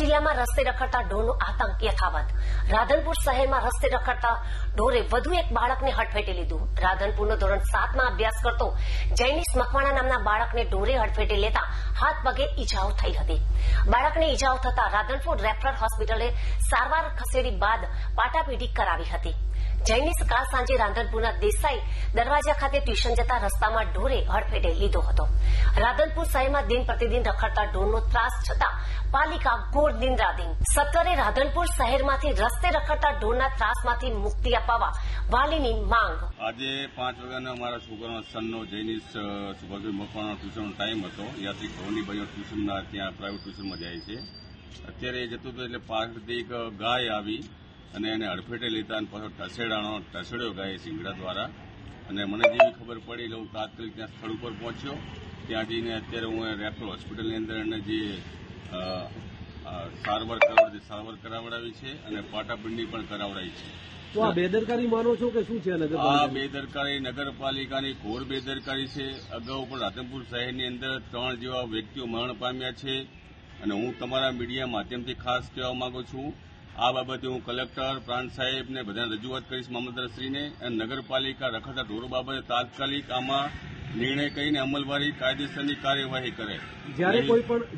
જિલ્લામાં રસ્તે રખડતા ઢોરનો આતંક યથાવત. રાધનપુર શહેરમાં રસ્તે રખડતા ઢોરે વધુ એક બાળકને હડફેટે લીધું. રાધનપુરનો ધોરણ 7માં અભ્યાસ કરતો જૈનિશ મકવાણા નામના બાળકને ઢોરે હડફેટે લેતા હાથ પગે ઈજાઓ થઈ હતી. બાળકને ઈજાઓ થતા રાધનપુર રેફરલ હોસ્પિટલે સારવાર ખસેડી બાદ પાટાપીટી કરાવી હતી. જૈનિશ કાલ સાંજે રાધનપુરના દેસાઈ દરવાજા ખાતે ટ્યુશન જતા રસ્તામાં ઢોરે હડફેટે લીધો હતો. રાધનપુર શહેરમાં દિન પ્રતિદિન રખડતા ઢોરનો ત્રાસ છતાં પાલિકા ઘોર નિંદ્રાધીન. સત્વરે રાધનપુર શહેરમાંથી રસ્તે રખડતા ઢોરના ત્રાસમાંથી મુક્તિ અપાવવા વાલીની માંગ. આજે 5 વાગ્યાના અમારા છોકરાનો સનનો જૈનિશ સુભાષભાઈ મકવાણાનો ટ્યુશનનો ટાઈમ હતો. ત્યાંથી ઘઉંની ભાઈઓ ટ્યુશનના ત્યાં પ્રાઇવેટ ટ્યુશનમાં જાય છે. અત્યારે એ જતું હતું એટલે પાછળથી એક ગાય આવી અને એને હડફેટે લેતા અને પાછો ઢસેડ્યો ગાય સિંગડા દ્વારા. અને મને જેવી ખબર પડી એટલે હું તાત્કાલિક ત્યાં સ્થળ ઉપર પહોંચ્યો. ત્યાં જઈને અત્યારે હું રેફરલ હોસ્પિટલની અંદર એને જે સારવાર કરાવડાવી છે અને પાટાપિંડી પણ કરાવડાવી છે. તો આ બેદરકારી માનો છો કે શું છે? આ બેદરકારી નગરપાલિકાની ઘોર બેદરકારી છે. અગાઉ પણ રાધનપુર શહેરની અંદર 3 જેવા વ્યક્તિઓ મરણ પામ્યા છે. અને હું તમારા મીડિયા માધ્યમથી ખાસ કહેવા માંગુ છું, આ બાબતે હું કલેક્ટર, પ્રાંત સાહેબને બધાને રજૂઆત કરીશ, મામલતદારશ્રીને. અને નગરપાલિકા રખડતા ઢોરો બાબતે તાત્કાલિક આમાં નિર્ણય કરીને અમલવારી કાયદેસરની કાર્યવાહી કરે.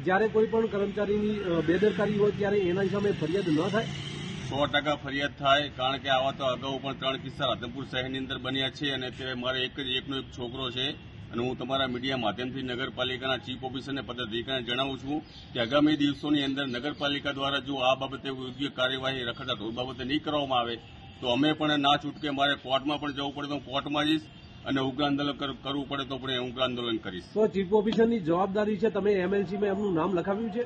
જ્યારે કોઈ પણ કર્મચારીની બેદરકારી હોય ત્યારે એના સામે ફરિયાદ ન થાય? 100% ફરિયાદ થાય. કારણ કે આવા તો અગાઉ પણ 3 કિસ્સા રાધનપુર શહેરની અંદર બન્યા છે. અને અત્યારે મારે એકનો એક છોકરો છે. અને હું તમારા મીડિયા માધ્યમથી નગરપાલિકાના ચીફ ઓફિસરને પદાધિકારીને જણાવું છું કે આગામી દિવસોની અંદર નગરપાલિકા દ્વારા જો આ બાબતે યોગ્ય કાર્યવાહી રખડતા ઢોર બાબતે નહીં કરવામાં આવે તો અમે પણ ના છૂટકે મારે કોર્ટમાં પણ જવું પડે તો હું કોર્ટમાં જઈશ અને ઉગ્ર આંદોલન કરવું પડે તો પણ ઉગ્ર આંદોલન કરીશ. તો ચીફ ઓફિસરની જવાબદારી છે. તમે એમએલસીમાં એમનું નામ લખાવ્યું છે?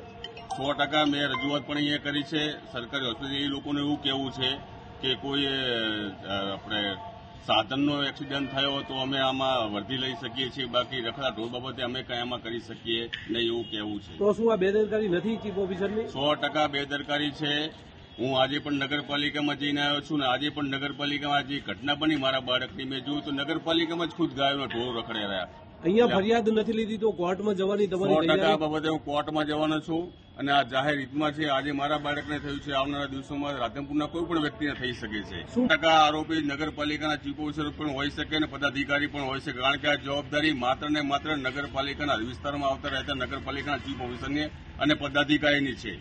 100% મેં રજૂઆત પણ અહીંયા કરી છે. સરકારી હોસ્પિટલ એ લોકોને એવું કહેવું છે કે કોઈ આપણે સાધનનો એક્સિડન્ટ થયો તો અમે આમાં વર્ધી લઈ શકીએ છીએ, બાકી રખડા ઢોર બાબતે અમે કઈ આમાં કરી શકીએ નહીં એવું કહેવું છે. તો શું આ બેદરકારી નથી ચીફ ઓફિસરની? 100% બેદરકારી છે. હું આજે પણ નગરપાલિકામાં જઈને આવ્યો છું ને આજે પણ નગરપાલિકામાં જે ઘટના બની મારા બાળકની મેં જોયું તો નગરપાલિકામાં જ ખુદ ગાયોના ઢોર રખડે રહ્યા. અહીંયા ફરિયાદ નથી લીધી તો કોર્ટમાં જવાની તમારી 100% બાબતે હું કોર્ટમાં જવાનો છું. અને આ જાહેર હિતમાં છે. આજે મારા બાળકને થયું છે, આવનારા દિવસોમાં રાધનપુરના કોઈ પણ વ્યક્તિને થઈ શકે છે. 100% આરોપી નગરપાલિકાના ચીફ ઓફિસર પણ હોઈ શકે અને પદાધિકારી પણ હોઈ શકે. કારણ કે આ જવાબદારી માત્ર ને માત્ર નગરપાલિકાના વિસ્તારમાં આવતા રહેતા નગરપાલિકાના ચીફ ઓફિસરની અને પદાધિકારીની છે.